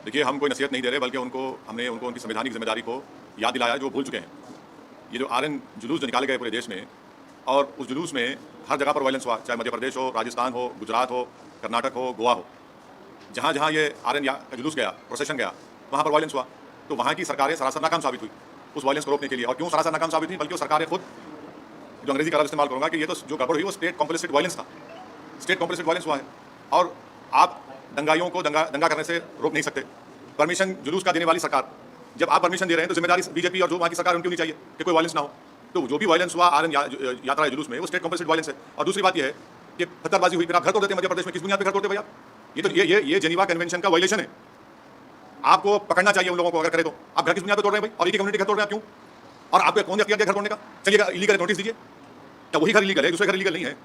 देखिए, हम कोई नसीहत नहीं दे रहे, बल्कि हमने उनको उनकी संवैधानिक जिम्मेदारी को याद दिलाया जो भूल चुके हैं। ये जो आरएन जुलूस जो निकाले गए पूरे देश में, और उस जुलूस में हर जगह पर वायलेंस हुआ, चाहे मध्य प्रदेश हो, राजस्थान हो, गुजरात हो, कर्नाटक हो, गोवा हो। जहाँ जहाँ ये आरएन का जुलूस गया, प्रोसेशन गया, वहाँ पर वायलेंस हुआ। तो वहाँ की सरकारें सरासर नाकाम साबित हुई उस वायलेंस को रोकने के लिए। और क्यों सरासर नाकाम साबित हुई? बल्कि वो सरकारें खुद, जो अंग्रेजी का लफ्ज़ इस्तेमाल करूँगा, कि ये तो जो गड़बड़ हुई वो स्टेट कॉम्प्लिसिट वायलेंस था। स्टेट कॉम्प्लिसिट वायलेंस हुआ है, और आप दंगाइयों को दंगा करने से रोक नहीं सकते। परमिशन जुलूस का देने वाली सरकार, जब आप परमिशन दे रहे हैं तो जिम्मेदारी बीजेपी और जो वहाँ की सरकार उनकी होनी चाहिए कि कोई वायलेंस ना हो। तो जो भी वायलेंस हुआ आरएन यात्रा जुलूस में, वो स्टेट कॉम्प्लिसिट वायलेंस है। और दूसरी बात यह है कि पत्थरबाजी हुई, फिर आप घर तोड़ देते हैं मध्य प्रदेश में। किस बुनियाद पर घर तोड़ते भैया? ये तो ये जेनीवा कन्वेंशन का वायलेशन है। आपको पकड़ना चाहिए उन लोगों को, अगर करे तो। आप घर किस बुनियाद पर तोड़ रहे हैं भाई? और एक ही कम्युनिटी घर तोड़ रहे हैं, आप क्यों? और आपको कौन दिया घर तोड़ने का? चलिएगा, इलीगल नोटिस दीजिए। तो वही घर इलीगल है, दूसरे घर इलीगल नहीं है।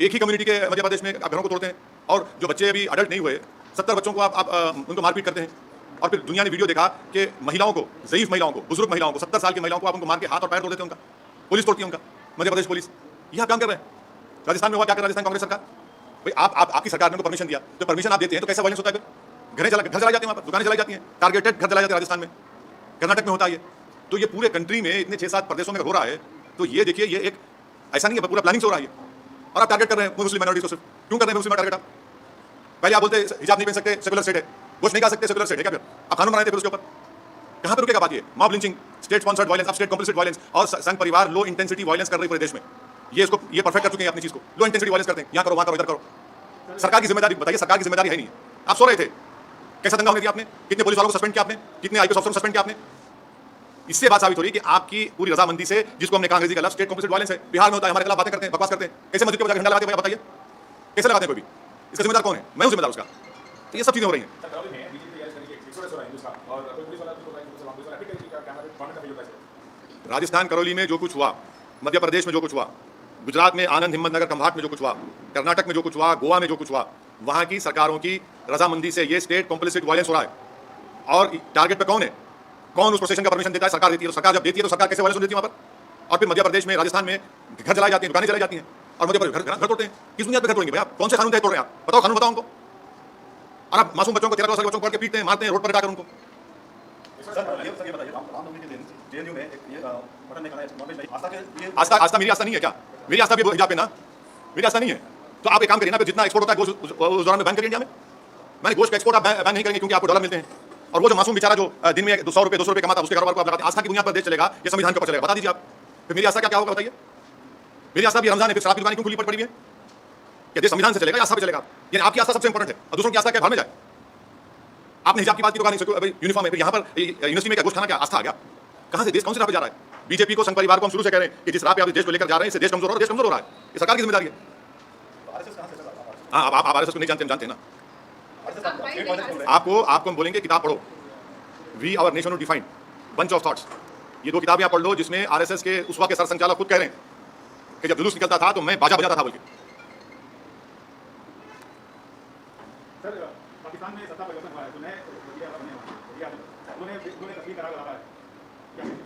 एक ही कम्युनिटी के मध्य प्रदेश में आप घरों को तोड़ते हैं, और जो बच्चे अभी अडल्ट नहीं हुए, 70 बच्चों को आप उनको मारपीट करते हैं। और फिर दुनिया ने वीडियो देखा कि महिलाओं को, ज़ईफ महिलाओं को, बुजुर्ग महिलाओं को, 70 साल की महिलाओं को आप उनको मार के हाथ और पैर तोड़ देते हैं। उनका पुलिस तोड़ती है, उनका मध्य प्रदेश पुलिस। यह काम कर रहे हैं। राजस्थान में हुआ क्या कर, राजस्थान कांग्रेस सरकार भाई, आपकी सरकार ने उनको परमिशन दिया, तो परमिशन आप देते हैं तो कैसा वायलेंस होता है? फिर घर चलाई जाती हैं, वहाँ पर दुकानें चलाई जाती हैं, टारगेटेड घर चलाए जाते हैं राजस्थान में, कर्नाटक में होता है ये। तो ये पूरे कंट्री में इतने 6-7 प्रदेशों में हो रहा है। तो ये देखिए, ये एक ऐसा नहीं है, पूरा प्लानिंग से हो रहा है। और आप टारगेट कर रहे हैं मुस्लिम माइनॉरिटीज को। सिर्फ क्यों कर रहे हैं मुस्लिम टारगेट? आप पहले आप बोलते हिजाब नहीं पहन सकते, सेकुलर स्टेट है, कुछ नहीं खा सकते, सेकुलर स्टेट है क्या? फिर आप कानून बनाते फिर उसके ऊपर कहाँ पर रुकेगा बात? ये mob lynching, state sponsored violence, अब स्टेट कॉम्प्लिसिट वायलेंस, और संघ परिवार लो इंटेंसिटी वायलेंस कर रही है पूरे देश में। ये परफेक्ट कर चुके हैं अपनी चीज को। लो इंटेंसिटी वायलेंस करते हैं, यहाँ करो, वहाँ करो, इधर करो। सरकार की जिम्मेदारी बताइए, सरकार की जिम्मेदारी है नहीं। आप सो रहे थे, कैसा दंगा होने दिया आपने? कितने पुलिस वालों को सस्पेंड किया आपने? कितने आईपीएस अफसर को सस्पेंड किया आपने? इससे बात साबित हो रही है कि आपकी पूरी रजामंदी से, जिसको हमने कहा अंग्रेजी का लफ्ज़ स्टेट कॉम्प्लिसिट वायलेंस है, बिहार में होता है। हमारे खिलाफ बातें करते हैं, बकवास करते हैं। कैसे मस्जिद के बजाय झंडा लगाते हैं? बताइए, कैसे लगाते हैं? कोई भी इसका जिम्मेदार कौन है? मैं हूं जिम्मेदार उसका। तो ये सब चीजें हो रही हैं। राजस्थान करौली में जो कुछ हुआ, मध्य प्रदेश में जो कुछ हुआ, गुजरात में आनंद हिम्मतनगर खंभात में जो कुछ हुआ, कर्नाटक में जो कुछ हुआ, गोवा में जो कुछ हुआ, वहां की सरकारों की रजामंदी से ये स्टेट कॉम्प्लिसिट वायलेंस हो रहा है। और टारगेट पे कौन है? कौन उस प्रोसेशन का परमिशन देता है? सरकार देती है। तो सरकार जब देती है तो सरकार कैसे वायलेंस देती है वहां पर? और फिर मध्य प्रदेश में, राजस्थान में घर चलाई जाती हैं, दुकानें चलाई जाती हैं, और मध्य प्रदेश घर तोड़ते हैं। किस बुनियाद पर घर तोड़ेंगे भैया? कौन से कानून तय तोड़ रहे हैं आप? बताओ, कानून बताओ हमको। और आप मासूम बच्चों को, 13 साल के बच्चों को पकड़ के पीटते हैं, मारते हैं, रोड पर डाकर उनको। आस्था मेरी आस्था नहीं है क्या? मेरी आस्था भी हिजाब पे ना, मेरी आस्था नहीं है। तो आप एक काम करिए ना, जितना एक्सपोर्ट होता है गोश्त उस दौरान में बैन करिए इंडिया में। मैंने गोश्त का एक्सपोर्ट आप बैन नहीं करेंगे क्योंकि आपको डॉलर मिलते हैं। और वो जो मासूम बेचारा जो दिन में 100 रुपये कमाता है, उसके कारोबार को आप लगाते हैं। आस्था की बुनियाद पर देश चलेगा, ये संविधान के ऊपर चलेगा? बता दीजिए आप। फिर मेरी आस्था क्या होगा बताइए? मेरी आस्था भी रमजान है, फिर शराब की दुकान क्यों खुली पड़ी है? क्या देश संविधान से चलेगा या आस्था पे चलेगा? यानी आपकी आस्था सबसे इंपॉर्टेंट है और दूसरों की आस्था क्या भाड़ में जाए? आपने हिजाब की बात की तो कहा नहीं यूनिफॉर्म है, फिर यहाँ पर यूनिवर्सिटी में क्या गोश्त खाना क्या आस्था आ गया? कहाँ से देश कौन सी राह पे जा रहा है? बीजेपी को, संघ परिवार को हम शुरू से कह रहे हैं कि जिस राह पे आप देश को लेकर जा रहे हैं, इससे देश कमजोर हो रहा है, देश कमजोर हो रहा है। ये सरकार की जिम्मेदारी है। हाँ, आप आरएसएस को नहीं जानते हैं ना। आपको हम बोलेंगे किताब पढ़ो, we our nation defined bunch of thoughts. ये 2 किताबें आप पढ़ लो, जिसमें आरएसएस के उस वक्त के सरसंचालक खुद कह रहे हैं कि जब जुलूस निकलता था तो मैं बाजा बजाता था बोल के। पाकिस्तान में सत्ता परिवर्तन हुआ है,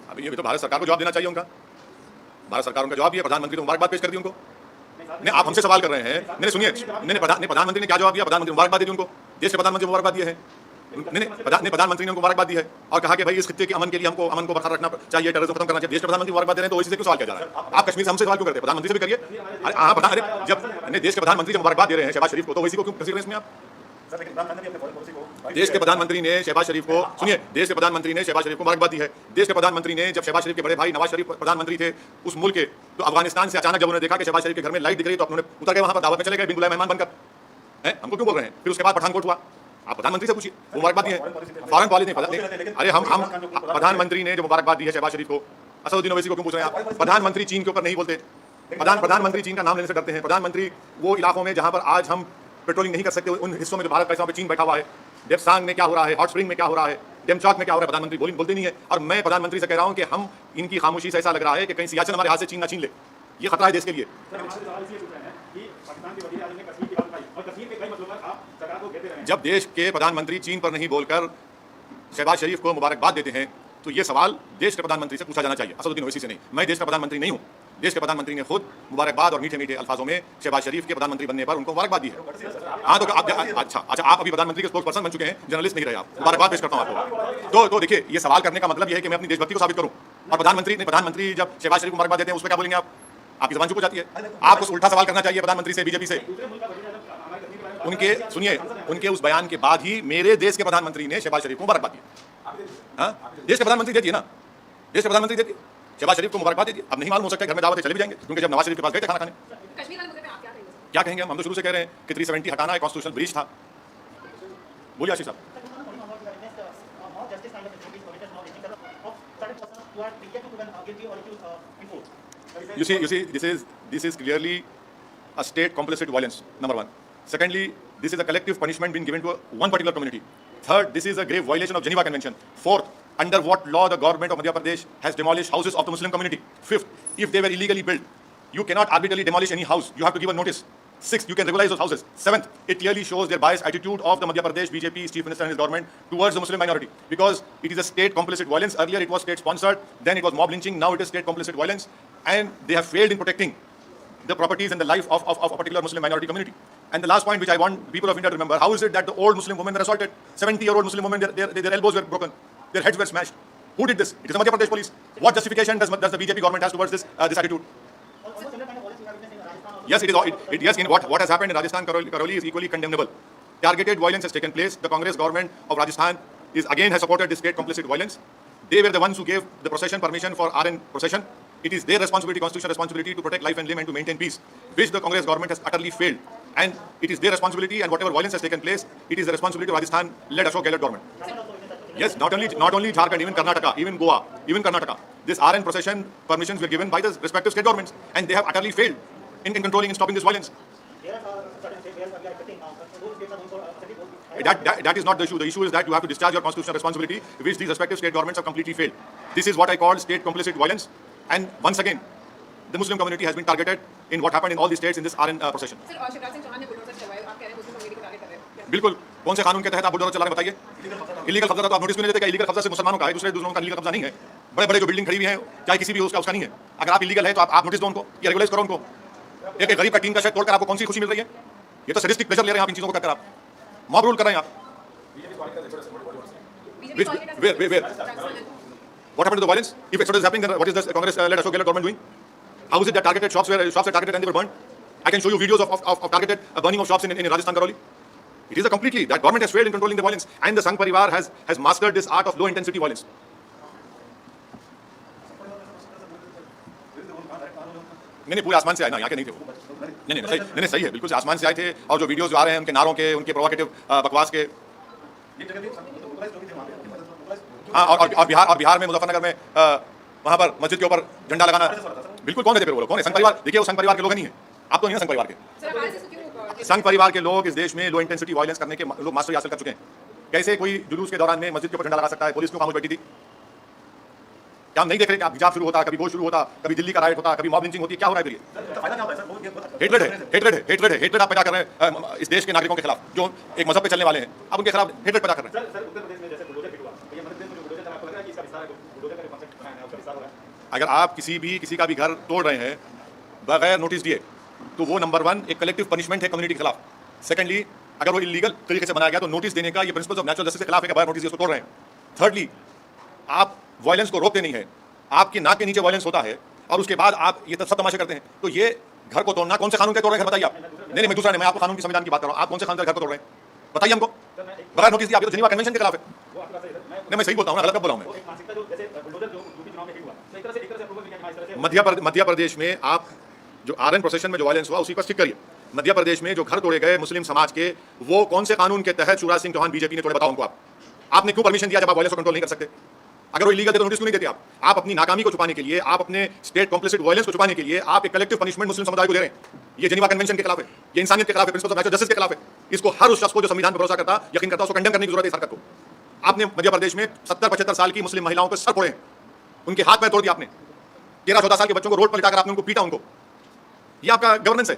अभी ये भी तो भारत सरकार को जवाब देना चाहिए। उनका, भारत सरकार उनका जवाब दिया, प्रधानमंत्री ने मुबारकबाद पेश कर दी उनको। नहीं, आप हमसे सवाल कर रहे हैं। नहीं सुनिए, प्रधानमंत्री ने क्या जवाब दिया? प्रधानमंत्री मुबारकबाद दी उनको, देश के प्रधानमंत्री मुबारकबाद दिए हैं। प्रधानमंत्री ने उनको मुबारकबाद दी है और कहा कि भाई इस खित्ते के अमन के लिए हमको अमन को बरकरार रखना चाहिए, टेररिज्म खत्म करना चाहिए। देश के प्रधानमंत्री मुबारकबाद दे रहे हैं तो इसी से क्यों सवाल किया जा रहा है? आप कश्मीर से हमसे सवाल क्यों करते हैं? प्रधानमंत्री से भी करिए। अरे जब देश के प्रधानमंत्री जब मुबारकबाद दे रहे हैं शहबाज शरीफ को, तो वैसी को क्यों घसीट रहे हैं इसमें आप? देश के प्रधानमंत्री ने शहबाज शरीफ को, सुनिए, देश के प्रधानमंत्री ने शहबाज शरीफ को मुबारकबाद दी है। देश के प्रधानमंत्री ने, जब शहबाज शरीफ के बड़े भाई नवाज शरीफ प्रधानमंत्री थे उस मुल्क के, तो अफगानिस्तान से अचानक जब उन्होंने देखा कि शहबाज शरीफ के घर में लाइट दिख रही, तो उन्होंने उतर गए, वहां पर दावत में चले गए, बिन बुलाए मेहमान बनकर। हमको क्यों बोल रहे हैं? फिर उसके बाद पठानकोट हुआ, आप प्रधानमंत्री से पूछिए, वो मुबारकबाद दी है। फॉरेन पॉलिसी नहीं। अरे हम प्रधानमंत्री ने जो मुबारकबाद दी है शहबाज शरीफ को, असदुद्दीन ओवैसी को क्यों पूछ रहे हैं आप? प्रधानमंत्री चीन के ऊपर नहीं बोलते। प्रधानमंत्री चीन का नाम लेने से डरते हैं। प्रधानमंत्री वो इलाकों में जहां पर आज हम पेट्रोलिंग नहीं कर सकते, उन हिस्सों में जो भारत पैसा पे चीन बैठा हुआ है, देवसांग में क्या हो रहा है, हॉट स्प्रिंग में क्या हो रहा है, डेमचौक में क्या हो रहा है, प्रधानमंत्री बोलते नहीं है। और मैं प्रधानमंत्री से कह रहा हूं कि हम इनकी खामोशी से ऐसा लग रहा है कि कहीं सियाचिन हमारे हाथ से चीन ना छीन ले। ये खतरा है देश के लिए। जब देश के प्रधानमंत्री चीन पर नहीं बोलकर शहबाज शरीफ को मुबारकबाद देते हैं, तो ये सवाल देश के प्रधानमंत्री से पूछा जाना चाहिए, असदुद्दीन ओवैसी से नहीं। मैं देश का प्रधानमंत्री नहीं हूं, देश के प्रधानमंत्री ने खुद मुबारकबाद और मीठे मीठे अल्फाजों में शहबाज शरीफ के प्रधानमंत्री बनने पर उनको मुबारकबाद दी है। हाँ तो अच्छा आप अभी प्रधानमंत्री के स्पोक्स पर्सन बन चुके हैं, जर्नलिस्ट नहीं रहे आप। मुबारकबाद पेश करता हूँ आपको। तो देखिए, ये सवाल करने का मतलब यह है कि मैं अपनी देशभक्ति को साबित करूँ। और प्रधानमंत्री जब शहबाज शरीफ को मुबारकबाद देते हैं, उस पर क्या बोलेंगे आप? आपकी जबान चुप हो जाती है। आपको उल्टा सवाल करना चाहिए प्रधानमंत्री से, बीजेपी से। उनके उस बयान के बाद ही मेरे देश के प्रधानमंत्री ने शहबाज शरीफ को मुबारकबाद दी। हाँ, देश के प्रधानमंत्री देती है ना, देश के प्रधानमंत्री देती है। शहबाज शरीफ को मुबारकबाद दीजिए। अब नहीं मालूम हो सकता है घर में दावत चले भी जाएंगे, क्योंकि जब नवाज शरीफ के पास गए थे खाना खाने। कश्मीर वाले मुद्दे पे आप क्या कहेंगे? हम तो शुरू से कह रहे हैं कि 370 हटाना है, कॉन्स्टिट्यूशनल ब्रीच था। बोलिए आशीष साहब। You see, this is clearly a state complicit violence, number one. Secondly, this is a collective punishment being given to one particular community. Third, this is a grave violation of Geneva Convention. Fourth, under what law the government of Madhya Pradesh has demolished houses of the Muslim community. Fifth, if they were illegally built, you cannot arbitrarily demolish any house. You have to give a notice. Sixth, you can regularize those houses. Seventh, it clearly shows their biased attitude of the Madhya Pradesh BJP Chief Minister and his government towards the Muslim minority, because it is a state complicit violence. Earlier it was state sponsored, then it was mob lynching, now it is state complicit violence, and they have failed in protecting the properties and the life of a particular Muslim minority community. And the last point which I want people of India to remember, how is it that the old Muslim women were assaulted? 70-year-old Muslim women, their elbows were broken, their heads were smashed. Who did this? It is the Madhya Pradesh police. What justification does the BJP government has towards this attitude? Yes, what has happened in Rajasthan, Karoli is equally condemnable. Targeted violence has taken place. The Congress government of Rajasthan has supported this state complicit violence. They were the ones who gave the procession permission for RN procession. It is their responsibility, constitutional responsibility, to protect life and limb and to maintain peace, which the Congress government has utterly failed. And it is their responsibility, and whatever violence has taken place, it is the responsibility of Rajasthan-led Ashok Gehlot government. Yes, not only Jharkhand, even Karnataka, even Goa, even Karnataka. This RN procession permissions were given by the respective state governments, and they have utterly failed in controlling and stopping this violence. That is not the issue. The issue is that you have to discharge your constitutional responsibility, which these respective state governments have completely failed. This is what I call state complicit violence. And once again, the Muslim community has been targeted in what happened in all these states in this RN procession. Sir, और शिवराज सिंह चौहान ने bulldozer चलवाए, आप कह रहे हैं Muslim community को target कर रहे हैं? बिल्कुल। कौन से कानून के तहत आप बुलडोजर चला रहे हैं बताइए? इलीगल कब्जा तो आप नोटिस क्यों नहीं देते? क्या इलीगल कब्जा से मुसलमानों का है, दूसरे का इलीगल कब्जा नहीं है? बड़े बड़े जो बिल्डिंग खड़ी हुई है, चाहे किसी भी उसका नहीं है। अगर आप इलीगल है तो आप नोटिस दो उनको, या रेगुलाइज करो उनको। एक गरीब का टीन का शेड तोड़कर आपको कौन सी खुशी मिल रही है? ये तो सैडिस्टिक प्लेजर ले रहे हैं आप इन चीजों को करकर। आप मॉब रूल कर रहे हैं आप। What happened to the violence? If exodus is happening, then what is the Congress-led Ashok Gehlot government doing? How is it that targeted shops were targeted and they were burned? I can show you videos of targeted burning of shops in Rajasthan, Karoli. It is a completely, that government has failed in controlling the violence, and the Sangh Parivar has mastered this art of low intensity violence. नहीं पूरे आसमान से आए ना, यहाँ के नहीं थे वो। नहीं सही है, बिल्कुल आसमान से आए थे। और जो वीडियोस जो आ रहे हैं उनके नारों के, उनके प्रोवोकेटिव बकवास के। हाँ, और बिहार में मुजफ्फरनगर में वहाँ पर मस्जिद के ऊपर झंडा लगाना, बिल्कुल कौन थे फिर वो लोग? कौन है? संघ परिवार। देखिए, वो संघ परिवार के लोग नहीं है। आप तो नहीं है संघ परिवार के। संघ परिवार के लोग इस देश में लो इंटेंसिटी वायलेंस करने के लोग मास्टरी हासिल कर चुके हैं। कैसे कोई जुलूस के दौरान में मस्जिद के ऊपर झंडा लगा सकता है? पुलिस क्यों खामोश बैठी थी? क्या हम नहीं देख रहे कि हिजाब शुरू होता, कभी वो शुरू होता, कभी दिल्ली का राइट होता, कभी मॉब लिंचिंग होती है? क्या हो रहा है? हेट्रेड आप पैदा कर रहे हैं इस देश के नागरिकों के खिलाफ, जो एक मजहब पे चलने वाले हैं। आप उनके खिलाफ हेट्रेड पैदा कर रहे हैं। अगर आप किसी का भी घर तोड़ रहे हैं बगैर नोटिस दिए, तो वो नंबर 1 एक कलेक्टिव पनिशमेंट है कम्युनिटी के खिलाफ। सेकंडली, अगर वो इलीगल तरीके से बनाया गया तो नोटिस देने का ये प्रिंसिपल्स ऑफ नेचुरल जस्टिस के खिलाफ है कि बगैर नोटिस दिए उसको तोड़ रहे हैं। थर्डली, आप वायलेंस को रोकते नहीं है, आपकी नाक के नीचे वायलेंस होता है और उसके बाद आप ये सब तमाशे करते हैं। तो ये घर को तोड़ना कौन से कानून के तोड़ रहे हैं बताइए आप? नहीं, मैं दूसरा नहीं, मैं आपको कानून की संविधान की बात कर रहा हूँ। आप कौन से कानून के घर को तोड़ रहे हैं बताइए हमको? बगैर नोटिस दिए आप, ये तो जेनेवा कन्वेंशन के खिलाफ है। नहीं, मैं सही बोलता हूँ ना, गलत कब बोला हूँ मैं? मध्य प्रदेश में आप जो आरएन प्रोसेशन में जो वायलेंस हुआ उसी पर स्टिक करिए। मध्य प्रदेश में जो घर तोड़े गए मुस्लिम समाज के, वो कौन से कानून के तहत शिवराज सिंह चौहान बीजेपी ने तोड़े? बताओ हमको। आपने क्यों परमिशन दिया जब आप वायलेंस को कंट्रोल नहीं कर सकते? अगर वो इलीगल थे तो नोटिस क्यों नहीं देते आप? अपनी नाकामी को छुपाने के लिए, आप अपने स्टेट कॉम्प्लिसिट वायलेंस को छुपाने के लिए आप एक कलेक्टिव पनिशमेंट मुस्लिम समुदाय को दे रहे हैं। ये जेनेवा कन्वेंशन के खिलाफ है, ये इंसानियत के खिलाफ है, प्रिंसिपल्स ऑफ नेचुरल जस्टिस के खिलाफ है। इसको हर उस शख्स को जो संविधान पर भरोसा करता, यकीन करता, उसको कंडेम करने की जरूरत है इस हरकत को। आपने मध्य प्रदेश में 70-75 साल की मुस्लिम महिलाओं के सर फोड़े हैं, उनके हाथ पैर तोड़ दिए आपने। 13-14 साल के बच्चों को रोड पर लिटाकर आपने उनको पीटा उनको। ये आपका गवर्नेंस है?